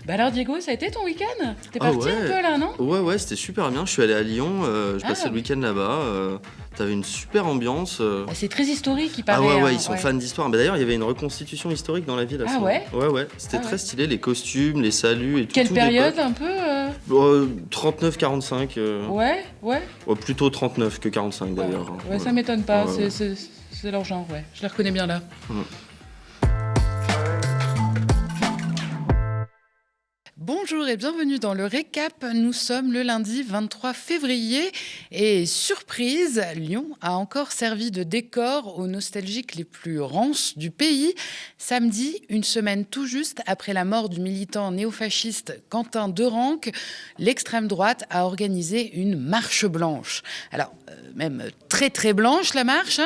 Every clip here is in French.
Bah alors Diego, ça a été ton week-end? T'es Ah parti un ouais. peu là, non? Ouais, c'était super bien. Je suis allé à Lyon, je passais le week-end là-bas. T'avais une super ambiance. Bah, c'est très historique, il Ah paraît. ouais, hein, ils sont fans d'histoire. Mais d'ailleurs, il y avait une reconstitution historique dans la ville. Ah ouais? Ouais. C'était très stylé, les costumes, les saluts et tout. Quelle toute période l'époque. un peu 39-45. Ouais. Plutôt 39 que 45 d'ailleurs. Ouais, ça m'étonne pas, Ouais. c'est leur genre, ouais. Je les reconnais bien là. Bonjour et bienvenue dans le récap. Nous sommes le lundi 23 février et surprise, Lyon a encore servi de décor aux nostalgiques les plus rances du pays. Samedi, une semaine tout juste après la mort du militant néofasciste Quentin Derenque, l'extrême droite a organisé une marche blanche. Alors, même très très blanche la marche,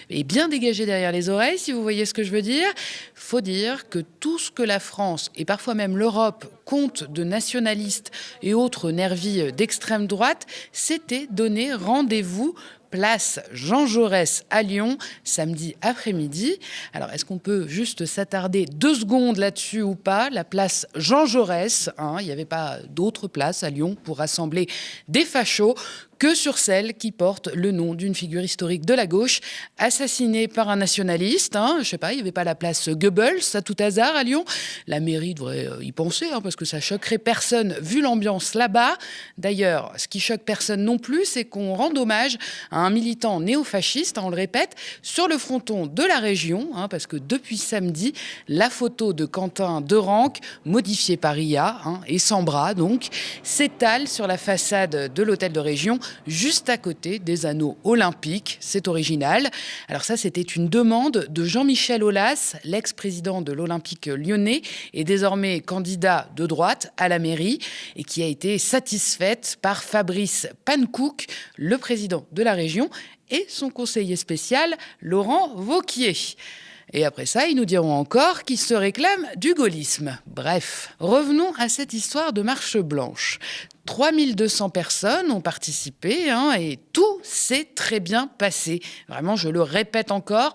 et bien dégagée derrière les oreilles, si vous voyez ce que je veux dire. Faut dire que tout ce que la France et parfois même l'Europe compte de nationalistes et autres nervis d'extrême droite s'était donné rendez-vous place Jean Jaurès à Lyon, samedi après-midi. Alors, est-ce qu'on peut juste s'attarder 2 secondes là-dessus ou pas? La place Jean Jaurès, il n'y avait pas d'autre place à Lyon pour rassembler des fachos que sur celle qui porte le nom d'une figure historique de la gauche, assassinée par un nationaliste. Je sais pas, il n'y avait pas la place Goebbels, à tout hasard, à Lyon. La mairie devrait y penser, parce que ça choquerait personne, vu l'ambiance là-bas. D'ailleurs, ce qui choque personne non plus, c'est qu'on rende hommage à un militant néofasciste, on le répète, sur le fronton de la région, parce que depuis samedi, la photo de Quentin Derenque, modifiée par IA, et sans bras donc, s'étale sur la façade de l'hôtel de région, juste à côté des anneaux olympiques. C'est original. Alors ça, c'était une demande de Jean-Michel Aulas, l'ex-président de l'Olympique lyonnais et désormais candidat de droite à la mairie, et qui a été satisfaite par Fabrice Pankouk, le président de la région, et son conseiller spécial, Laurent Wauquiez. Et après ça, ils nous diront encore qu'ils se réclament du gaullisme. Bref, revenons à cette histoire de marche blanche. 3200 personnes ont participé et tout s'est très bien passé. Vraiment, je le répète encore,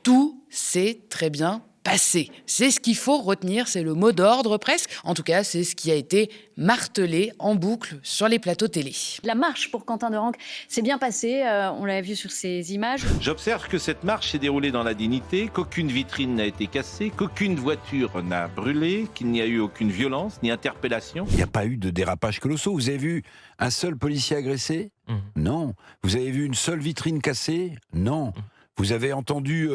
tout s'est très bien passé. C'est ce qu'il faut retenir, c'est le mot d'ordre presque. En tout cas, c'est ce qui a été martelé en boucle sur les plateaux télé. La marche pour Quentin Derenque s'est bien passée, on l'a vu sur ces images. J'observe que cette marche s'est déroulée dans la dignité, qu'aucune vitrine n'a été cassée, qu'aucune voiture n'a brûlé, qu'il n'y a eu aucune violence ni interpellation. Il n'y a pas eu de dérapage colossaux. Vous avez vu un seul policier agressé ? Non. Vous avez vu une seule vitrine cassée ? Non. Vous avez entendu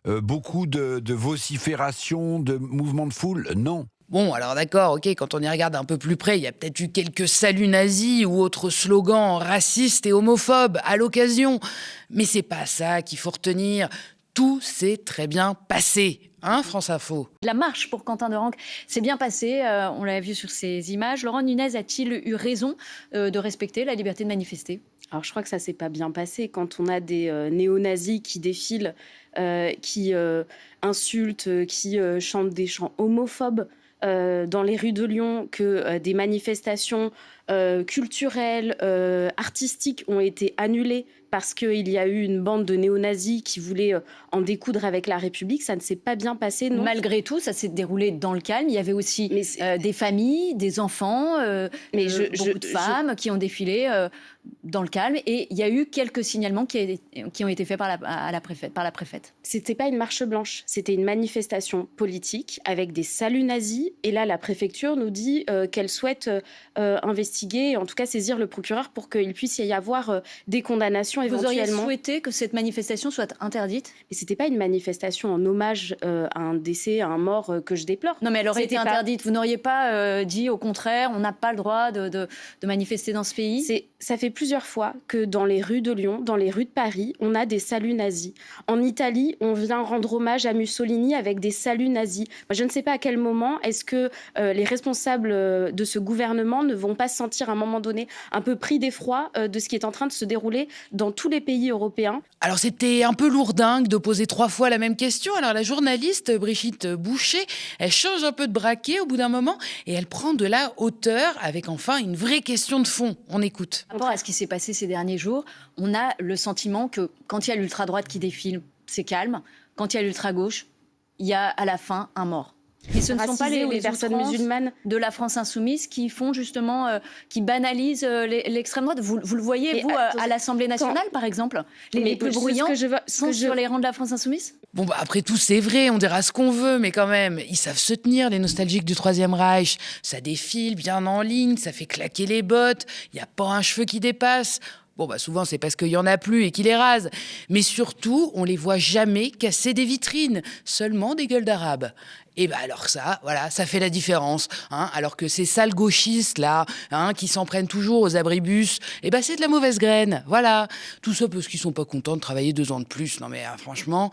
beaucoup de vociférations, de mouvements de foule ? Non. Bon, alors d'accord, ok, quand on y regarde un peu plus près, il y a peut-être eu quelques saluts nazis ou autres slogans racistes et homophobes à l'occasion. Mais c'est pas ça qu'il faut retenir. Tout s'est très bien passé, France Info. La marche pour Quentin Derenque s'est bien passée, on l'a vu sur ces images. Laurent Nunez a-t-il eu raison de respecter la liberté de manifester ? Alors je crois que ça s'est pas bien passé quand on a des néo-nazis qui défilent, qui insultent, qui chantent des chants homophobes dans les rues de Lyon, que des manifestations culturelles, artistiques ont été annulées parce qu'il y a eu une bande de néo-nazis qui voulaient en découdre avec la République. Ça ne s'est pas bien passé, non. Malgré tout, ça s'est déroulé dans le calme. Il y avait aussi des familles, des enfants, beaucoup de femmes qui ont défilé dans le calme. Et il y a eu quelques signalements qui ont été faits par la préfète. C'était pas une marche blanche, c'était une manifestation politique avec des saluts nazis. Et là, la préfecture nous dit qu'elle souhaite investiguer, en tout cas saisir le procureur pour qu'il puisse y avoir des condamnations éventuellement. Vous auriez souhaité que cette manifestation soit interdite ? Mais c'était pas une manifestation en hommage à un décès, à un mort que je déplore. Non, mais elle aurait été interdite. Vous n'auriez pas dit au contraire, on n'a pas le droit de manifester dans ce pays ? Ça fait plusieurs fois que dans les rues de Lyon, dans les rues de Paris, on a des saluts nazis. En Italie, on vient rendre hommage à Mussolini avec des saluts nazis. Moi, je ne sais pas à quel moment est-ce que les responsables de ce gouvernement ne vont pas se sentir à un moment donné un peu pris d'effroi de ce qui est en train de se dérouler dans tous les pays européens. Alors c'était un peu lourdingue de poser 3 fois la même question. Alors la journaliste Brigitte Boucher, elle change un peu de braquet au bout d'un moment et elle prend de la hauteur avec enfin une vraie question de fond. On écoute. Par rapport à ce qui s'est passé ces derniers jours, on a le sentiment que quand il y a l'ultra-droite qui défile, c'est calme. Quand il y a l'ultra-gauche, il y a à la fin un mort. Et ce ne sont pas racisées ou les personnes outrances musulmanes. de la France insoumise qui font justement, qui banalisent l'extrême droite. Vous le voyez, Mais vous, attends, à l'Assemblée nationale, par exemple, les Mais plus ce bruyants que je veux- sont sur les rangs de la France insoumise. Bon, bah, après tout, c'est vrai, on dira ce qu'on veut, mais quand même, ils savent se tenir, les nostalgiques du Troisième Reich. Ça défile bien en ligne, ça fait claquer les bottes, il n'y a pas un cheveu qui dépasse. Bon, bah souvent, c'est parce qu'il y en a plus et qu'ils les rasent. Mais surtout, on les voit jamais casser des vitrines, seulement des gueules d'arabe. Et bah alors ça, voilà, ça fait la différence. Alors que ces sales gauchistes là, qui s'en prennent toujours aux abribus, et bah c'est de la mauvaise graine. Voilà, tout ça parce qu'ils sont pas contents de travailler 2 ans de plus. Non mais franchement,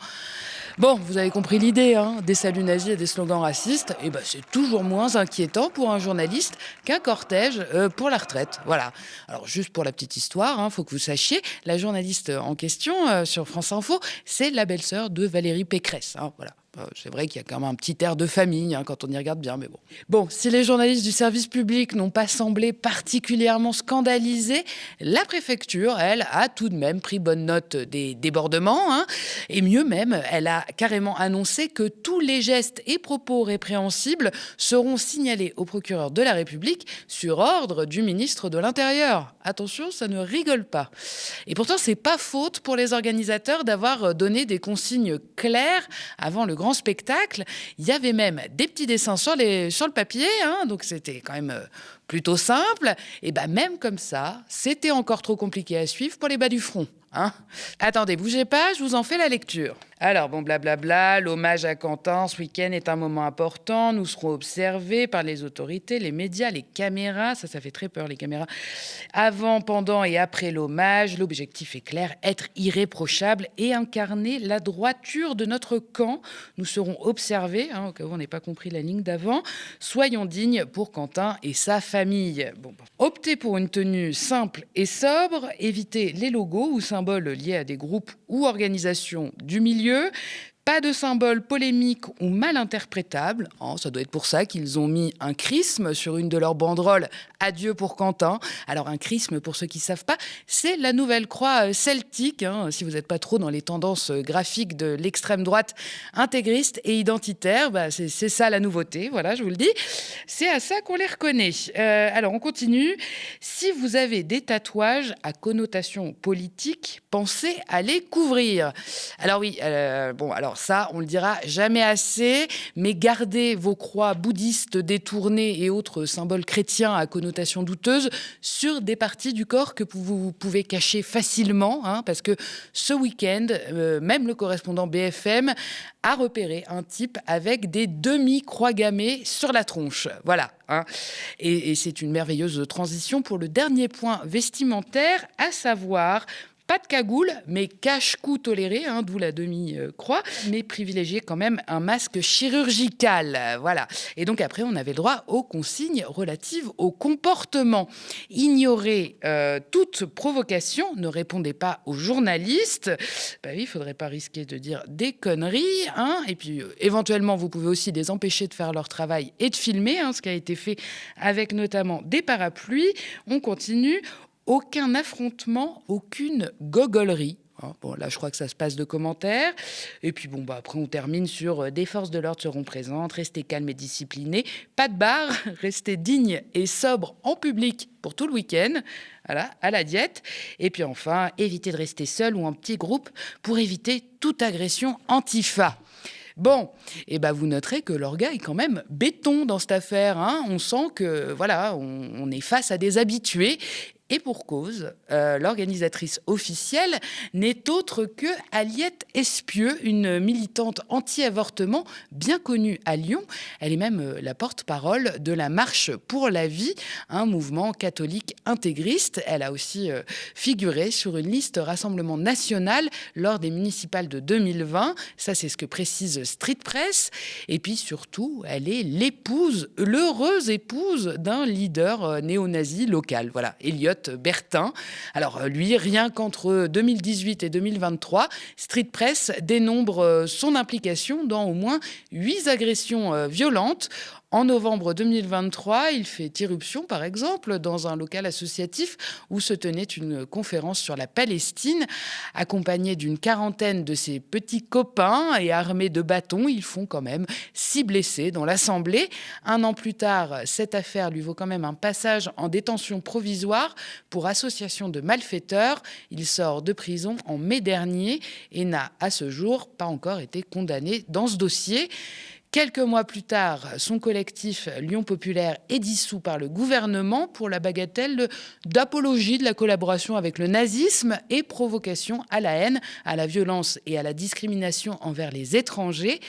bon, vous avez compris l'idée. Des saluts nazis et des slogans racistes, et bah c'est toujours moins inquiétant pour un journaliste qu'un cortège pour la retraite. Voilà. Alors juste pour la petite histoire, faut que vous sachiez, la journaliste en question sur France Info, c'est la belle-sœur de Valérie Pécresse. Voilà. C'est vrai qu'il y a quand même un petit air de famille quand on y regarde bien, mais bon. Bon, si les journalistes du service public n'ont pas semblé particulièrement scandalisés, la préfecture, elle, a tout de même pris bonne note des débordements. Et mieux même, elle a carrément annoncé que tous les gestes et propos répréhensibles seront signalés au procureur de la République sur ordre du ministre de l'Intérieur. Attention, ça ne rigole pas. Et pourtant, c'est pas faute pour les organisateurs d'avoir donné des consignes claires avant le grand spectacle. Il y avait même des petits dessins sur le papier, donc c'était quand même plutôt simple. Et même comme ça, c'était encore trop compliqué à suivre pour les bas du front. Attendez, bougez pas, je vous en fais la lecture. Alors, bon, blablabla, l'hommage à Quentin ce week-end est un moment important. Nous serons observés par les autorités, les médias, les caméras. Ça fait très peur, les caméras. Avant, pendant et après l'hommage, l'objectif est clair, être irréprochable et incarner la droiture de notre camp. Nous serons observés, au cas où on n'ait pas compris la ligne d'avant. Soyons dignes pour Quentin et sa famille. Bon, optez pour une tenue simple et sobre, évitez les logos ou symboles liés à des groupes ou organisations du milieu. Pas de symboles polémiques ou mal interprétables. Ça doit être pour ça qu'ils ont mis un chrisme sur une de leurs banderoles. Adieu pour Quentin. Alors un chrisme, pour ceux qui ne savent pas, c'est la nouvelle croix celtique. Si vous n'êtes pas trop dans les tendances graphiques de l'extrême droite intégriste et identitaire, c'est ça la nouveauté. Voilà, je vous le dis. C'est à ça qu'on les reconnaît. Alors on continue. Si vous avez des tatouages à connotation politique, pensez à les couvrir. Alors oui, alors ça, on le dira jamais assez, mais gardez vos croix bouddhistes détournées et autres symboles chrétiens à connotation douteuse sur des parties du corps que vous pouvez cacher facilement, parce que ce week-end, même le correspondant BFM a repéré un type avec des demi-croix gammées sur la tronche. Voilà. Et c'est une merveilleuse transition pour le dernier point vestimentaire, à savoir pas de cagoule, mais cache-cou toléré, d'où la demi-croix, mais privilégier quand même un masque chirurgical. Voilà. Et donc après, on avait le droit aux consignes relatives au comportement. Ignorer toute provocation, ne répondez pas aux journalistes. Oui, il ne faudrait pas risquer de dire des conneries. Et puis, éventuellement, vous pouvez aussi les empêcher de faire leur travail et de filmer, ce qui a été fait avec notamment des parapluies. On continue. Aucun affrontement, aucune gogolerie. Bon, là, je crois que ça se passe de commentaires. Et puis, après, on termine sur des forces de l'ordre seront présentes, restez calmes et disciplinés. Pas de bar, restez dignes et sobres en public pour tout le week-end. Voilà, à la diète. Et puis enfin, évitez de rester seul ou en petit groupe pour éviter toute agression antifa. Bon, vous noterez que l'orga est quand même béton dans cette affaire. On sent que, on est face à des habitués. Et pour cause, l'organisatrice officielle n'est autre que Aliette Espieux, une militante anti-avortement bien connue à Lyon. Elle est même la porte-parole de la Marche pour la vie, un mouvement catholique intégriste. Elle a aussi figuré sur une liste Rassemblement national lors des municipales de 2020. Ça, c'est ce que précise Street Press. Et puis surtout, elle est l'heureuse épouse d'un leader néo-nazi local. Voilà, Elliot Bertin. Alors lui, rien qu'entre 2018 et 2023, Street Press dénombre son implication dans au moins 8 agressions violentes En novembre 2023, il fait irruption, par exemple, dans un local associatif où se tenait une conférence sur la Palestine. Accompagné d'une quarantaine de ses petits copains et armés de bâtons, ils font quand même 6 blessés dans l'Assemblée. 1 an plus tard, cette affaire lui vaut quand même un passage en détention provisoire pour association de malfaiteurs. Il sort de prison en mai dernier et n'a à ce jour pas encore été condamné dans ce dossier. Quelques mois plus tard, son collectif Lyon Populaire est dissous par le gouvernement pour la bagatelle d'apologie de la collaboration avec le nazisme et provocation à la haine, à la violence et à la discrimination envers les étrangers.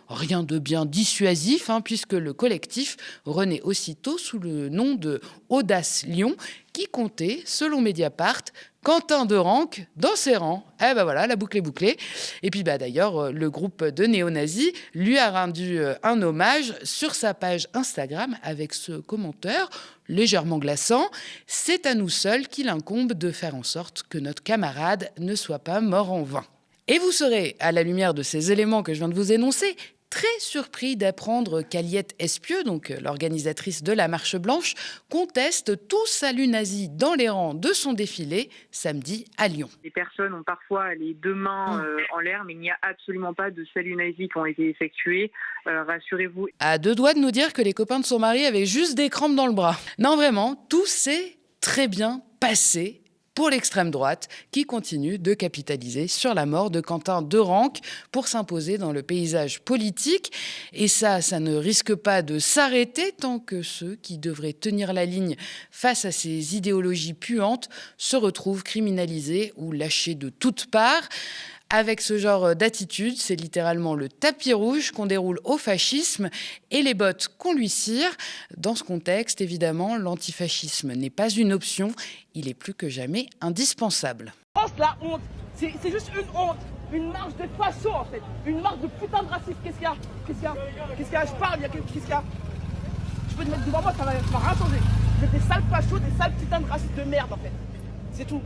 Rien de bien dissuasif, puisque le collectif renaît aussitôt sous le nom de Audace Lyon, qui comptait, selon Mediapart, Quentin Derenque dans ses rangs. Eh ben voilà, la boucle est bouclée. Et puis d'ailleurs, le groupe de néo-nazis lui a rendu un hommage sur sa page Instagram avec ce commentaire légèrement glaçant. C'est à nous seuls qu'il incombe de faire en sorte que notre camarade ne soit pas mort en vain. Et vous serez, à la lumière de ces éléments que je viens de vous énoncer, très surpris d'apprendre qu'Aliette Espieux, donc l'organisatrice de la Marche Blanche, conteste tout salut nazi dans les rangs de son défilé samedi à Lyon. Les personnes ont parfois les 2 mains en l'air, mais il n'y a absolument pas de salut nazi qui ont été effectués. Rassurez-vous. À 2 doigts de nous dire que les copains de son mari avaient juste des crampes dans le bras. Non, vraiment, tout s'est très bien passé pour l'extrême droite, qui continue de capitaliser sur la mort de Quentin Derenque pour s'imposer dans le paysage politique. Et ça ne risque pas de s'arrêter tant que ceux qui devraient tenir la ligne face à ces idéologies puantes se retrouvent criminalisés ou lâchés de toutes parts. Avec ce genre d'attitude, c'est littéralement le tapis rouge qu'on déroule au fascisme et les bottes qu'on lui cire. Dans ce contexte, évidemment, l'antifascisme n'est pas une option, il est plus que jamais indispensable. La honte, c'est juste une honte, une marche de façon en fait, une marche de putain de racisme. Qu'est-ce qu'il y a Je parle, qu'est-ce qu'il y a? Je peux te mettre devant moi, ça va rien changer. Vous êtes des sales fachos, des sales putains de racistes de merde en fait. C'est tout.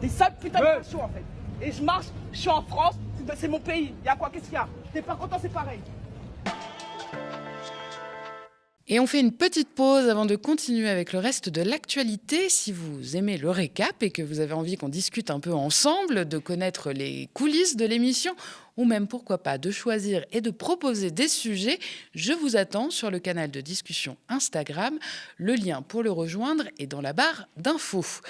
Des sales putains de fachos en fait. Et je marche, je suis en France, c'est mon pays. Il y a quoi? Qu'est-ce qu'il y a? T'es pas content, c'est pareil. Et on fait une petite pause avant de continuer avec le reste de l'actualité. Si vous aimez le récap et que vous avez envie qu'on discute un peu ensemble, de connaître les coulisses de l'émission, ou même, pourquoi pas, de choisir et de proposer des sujets, je vous attends sur le canal de discussion Instagram. Le lien pour le rejoindre est dans la barre d'infos.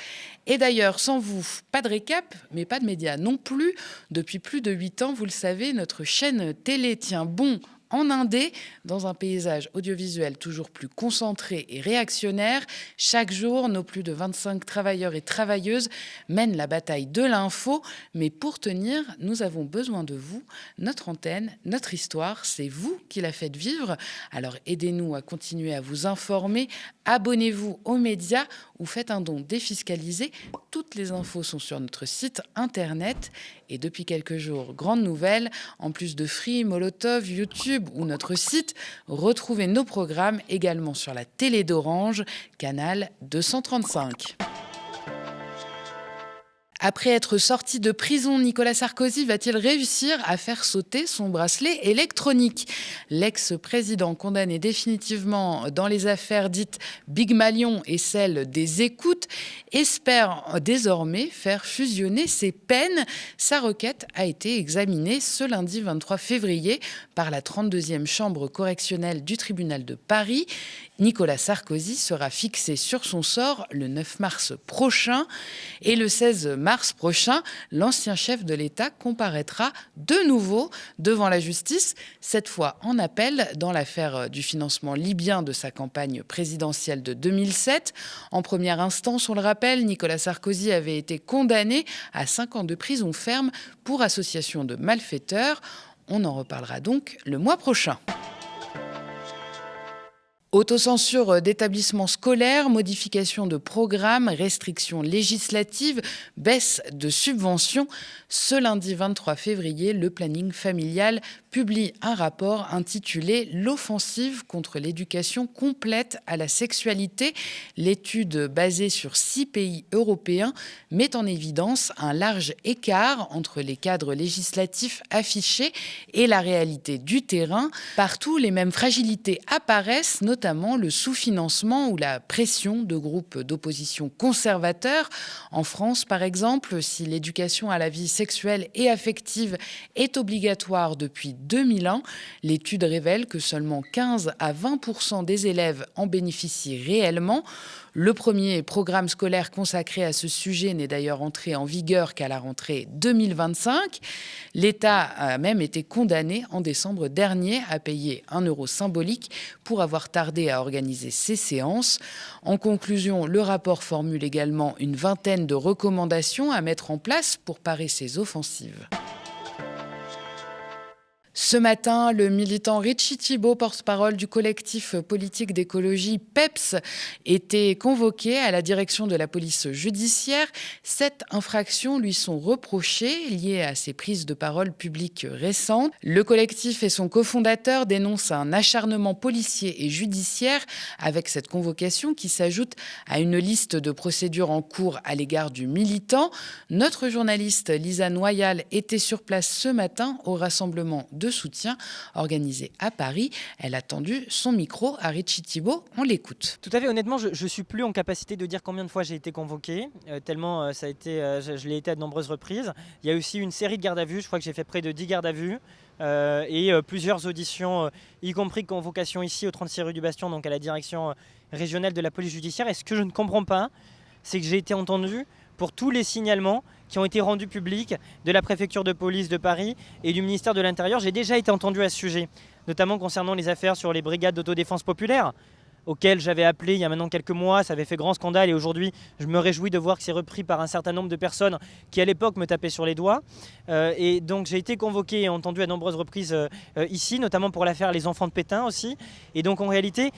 Et d'ailleurs, sans vous, pas de récap, mais pas de médias non plus. Depuis plus de 8 ans, vous le savez, notre chaîne télé tient bon en indé, dans un paysage audiovisuel toujours plus concentré et réactionnaire. Chaque jour, nos plus de 25 travailleurs et travailleuses mènent la bataille de l'info. Mais pour tenir, nous avons besoin de vous. Notre antenne, notre histoire, c'est vous qui la faites vivre. Alors aidez-nous à continuer à vous informer. Abonnez-vous aux médias ou faites un don défiscalisé. Toutes les infos sont sur notre site internet. Et depuis quelques jours, grande nouvelle, en plus de Free, Molotov, YouTube ou notre site, retrouvez nos programmes également sur la télé d'Orange, canal 235. Après être sorti de prison, Nicolas Sarkozy va-t-il réussir à faire sauter son bracelet électronique ? L'ex-président condamné définitivement dans les affaires dites Big Malion et celles des écoutes espère désormais faire fusionner ses peines. Sa requête a été examinée ce lundi 23 février par la 32e chambre correctionnelle du tribunal de Paris. Nicolas Sarkozy sera fixé sur son sort le 9 mars prochain. Et le 16 mars prochain, l'ancien chef de l'État comparaîtra de nouveau devant la justice, cette fois en appel dans l'affaire du financement libyen de sa campagne présidentielle de 2007. En première instance, on le rappelle, Nicolas Sarkozy avait été condamné à 5 ans de prison ferme pour association de malfaiteurs. On en reparlera donc le mois prochain. Autocensure d'établissements scolaires, modification de programmes, restrictions législatives, baisse de subventions. Ce lundi 23 février, le planning familial publie un rapport intitulé « L'offensive contre l'éducation complète à la sexualité ». L'étude, basée sur 6 pays européens, met en évidence un large écart entre les cadres législatifs affichés et la réalité du terrain. Partout, les mêmes fragilités apparaissent, notamment le sous-financement ou la pression de groupes d'opposition conservateurs. En France, par exemple, si l'éducation à la vie sexuelle et affective est obligatoire depuis 2001, l'étude révèle que seulement 15 à 20% des élèves en bénéficient réellement. Le premier programme scolaire consacré à ce sujet n'est d'ailleurs entré en vigueur qu'à la rentrée 2025. L'État a même été condamné en décembre dernier à payer 1 euro symbolique pour avoir tardé à organiser ces séances. En conclusion, le rapport formule également une vingtaine de recommandations à mettre en place pour parer ces offensives. Ce matin, le militant Richie Thibault, porte-parole du collectif politique d'écologie PEPS, était convoqué à la direction de la police judiciaire. 7 infractions lui sont reprochées, liées à ses prises de parole publiques récentes. Le collectif et son cofondateur dénoncent un acharnement policier et judiciaire avec cette convocation qui s'ajoute à une liste de procédures en cours à l'égard du militant. Notre journaliste Lisa Noyal était sur place ce matin au rassemblement de soutien organisé à Paris. Elle a tendu son micro à Richie Thibault. On l'écoute. Tout à fait, honnêtement, je ne suis plus en capacité de dire combien de fois j'ai été convoqué, tellement ça a été, je l'ai été à de nombreuses reprises. Il y a aussi une série de gardes à vue, je crois que j'ai fait près de 10 gardes à vue. Et plusieurs auditions, y compris convocation ici au 36 rue du Bastion, donc à la direction régionale de la police judiciaire. Et ce que je ne comprends pas, c'est que j'ai été entendu pour tous les signalements qui ont été rendus publics de la préfecture de police de Paris et du ministère de l'Intérieur. J'ai déjà été entendu à ce sujet, notamment concernant les affaires sur les brigades d'autodéfense populaire, auxquelles j'avais appelé il y a maintenant quelques mois. Ça avait fait grand scandale et aujourd'hui, je me réjouis de voir que c'est repris par un certain nombre de personnes qui, à l'époque, me tapaient sur les doigts. Et donc, j'ai été convoqué et entendu à de nombreuses reprises ici, notamment pour l'affaire Les Enfants de Pétain aussi. Et donc, en réalité,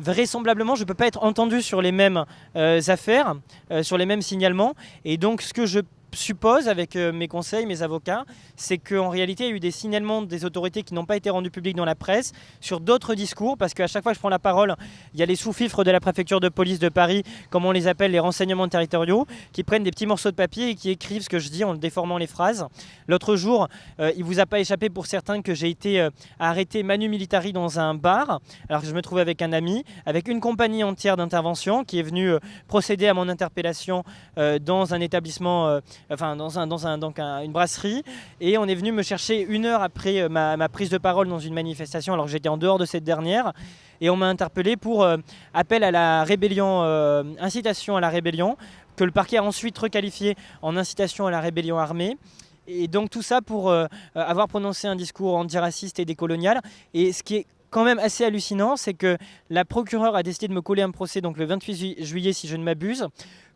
vraisemblablement, je ne peux pas être entendu sur les mêmes affaires, sur les mêmes signalements. Et donc, ce que je suppose, avec mes conseils, mes avocats, c'est qu'en réalité, il y a eu des signalements des autorités qui n'ont pas été rendus publics dans la presse sur d'autres discours, parce qu'à chaque fois que je prends la parole, il y a les sous-fifres de la préfecture de police de Paris, comme on les appelle, les renseignements territoriaux, qui prennent des petits morceaux de papier et qui écrivent ce que je dis en déformant les phrases. L'autre jour, il ne vous a pas échappé pour certains que j'ai été arrêté manu militari dans un bar, alors que je me trouvais avec un ami, avec une compagnie entière d'intervention qui est venue procéder à mon interpellation dans un établissement, une brasserie, et on est venu me chercher 1 heure après ma prise de parole dans une manifestation alors que j'étais en dehors de cette dernière, et on m'a interpellé pour appel à la rébellion, incitation à la rébellion, que le parquet a ensuite requalifié en incitation à la rébellion armée. Et donc tout ça pour avoir prononcé un discours antiraciste et décolonial. Et ce qui est quand même assez hallucinant, c'est que la procureure a décidé de me coller un procès donc le 28 juillet si je ne m'abuse,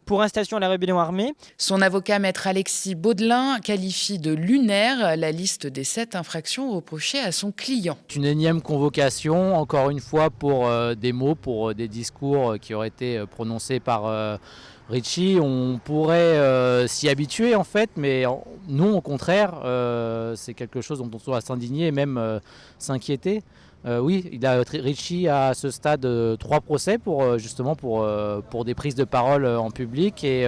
pour incitation à la rébellion armée. Son avocat, maître Alexis Baudelin, qualifie de lunaire la liste des 7 infractions reprochées à son client. Une énième convocation, encore une fois, pour des mots, pour des discours qui auraient été prononcés par Richie. On pourrait s'y habituer en fait, mais non, au contraire, c'est quelque chose dont on doit s'indigner et même s'inquiéter. Oui, Richie a à ce stade 3 procès pour des prises de parole en public, et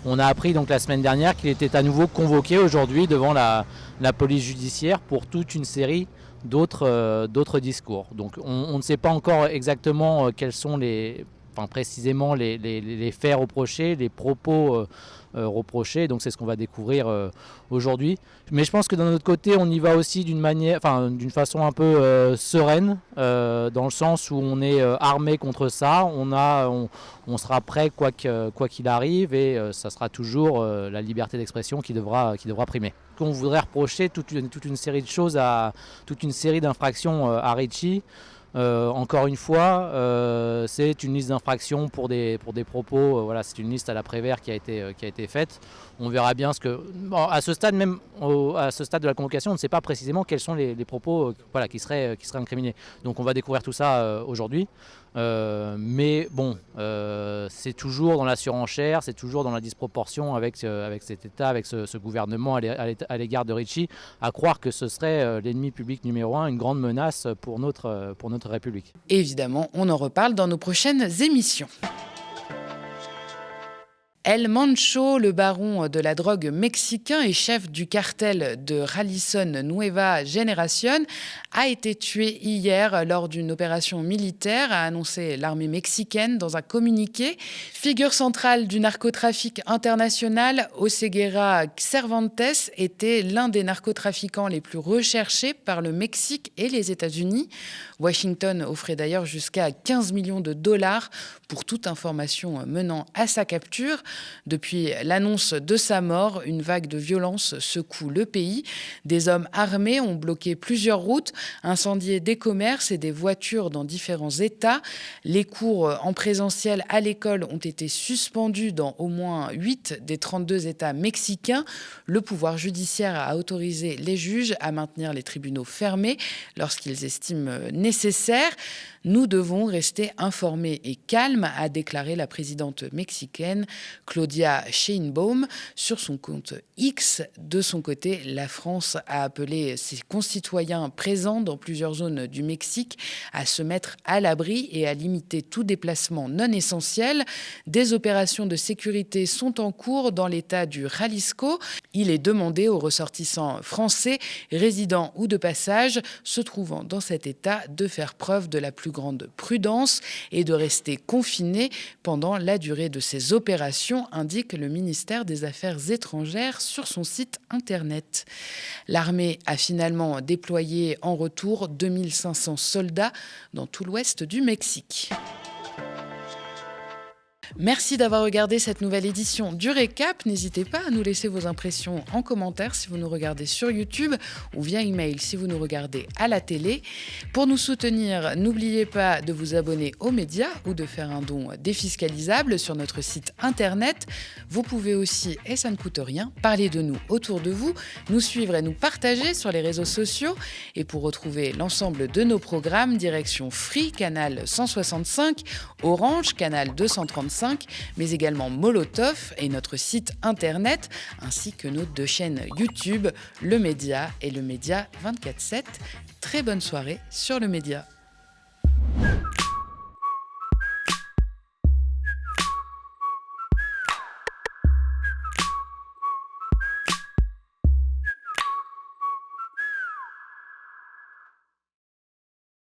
on a appris donc la semaine dernière qu'il était à nouveau convoqué aujourd'hui devant la police judiciaire pour toute une série d'autres discours. Donc on ne sait pas encore exactement quels sont précisément les faits reprochés, les propos reprochés. Donc c'est ce qu'on va découvrir aujourd'hui. Mais je pense que d'un autre côté, on y va aussi d'une façon un peu sereine, dans le sens où on est armé contre ça. On sera prêt quoi qu'il arrive, et ça sera toujours la liberté d'expression qui devra primer. On voudrait reprocher toute une série de choses, toute une série d'infractions à Richie. Encore une fois, c'est une liste d'infractions pour des propos. C'est une liste à la Prévert qui a été faite. On verra bien à ce stade, même à ce stade de la convocation, on ne sait pas précisément quels sont les propos qui seraient incriminés. Donc on va découvrir tout ça aujourd'hui. Mais bon, c'est toujours dans la surenchère, c'est toujours dans la disproportion avec cet État, avec ce gouvernement à l'égard de Ricci, à croire que ce serait l'ennemi public numéro 1, une grande menace pour notre République. Évidemment, on en reparle dans nos prochaines émissions. El Mancho, le baron de la drogue mexicain et chef du cartel de Jalisco Nueva Generación, a été tué hier lors d'une opération militaire, a annoncé l'armée mexicaine dans un communiqué. Figure centrale du narcotrafic international, Oseguera Cervantes était l'un des narcotrafiquants les plus recherchés par le Mexique et les États-Unis. Washington offrait d'ailleurs jusqu'à 15 millions de dollars pour toute information menant à sa capture. Depuis l'annonce de sa mort, une vague de violence secoue le pays. Des hommes armés ont bloqué plusieurs routes, incendié des commerces et des voitures dans différents États. Les cours en présentiel à l'école ont été suspendus dans au moins 8 des 32 États mexicains. Le pouvoir judiciaire a autorisé les juges à maintenir les tribunaux fermés lorsqu'ils estiment nécessaire. Nous devons rester informés et calmes, a déclaré la présidente mexicaine Claudia Sheinbaum sur son compte X. De son côté, la France a appelé ses concitoyens présents dans plusieurs zones du Mexique à se mettre à l'abri et à limiter tout déplacement non essentiel. Des opérations de sécurité sont en cours dans l'État du Jalisco. Il est demandé aux ressortissants français, résidents ou de passage, se trouvant dans cet État, de faire preuve de la plus grande prudence et de rester confinés pendant la durée de ces opérations, indique le ministère des Affaires étrangères sur son site internet. L'armée a finalement déployé en retour 2500 soldats dans tout l'ouest du Mexique. Merci d'avoir regardé cette nouvelle édition du Récap. N'hésitez pas à nous laisser vos impressions en commentaire si vous nous regardez sur YouTube ou via email si vous nous regardez à la télé. Pour nous soutenir, n'oubliez pas de vous abonner aux médias ou de faire un don défiscalisable sur notre site internet. Vous pouvez aussi, et ça ne coûte rien, parler de nous autour de vous, nous suivre et nous partager sur les réseaux sociaux. Et pour retrouver l'ensemble de nos programmes, direction Free, canal 165, Orange, canal 235, mais également Molotov et notre site internet, ainsi que nos 2 chaînes YouTube, Le Média et Le Média 24/7. Très bonne soirée sur Le Média.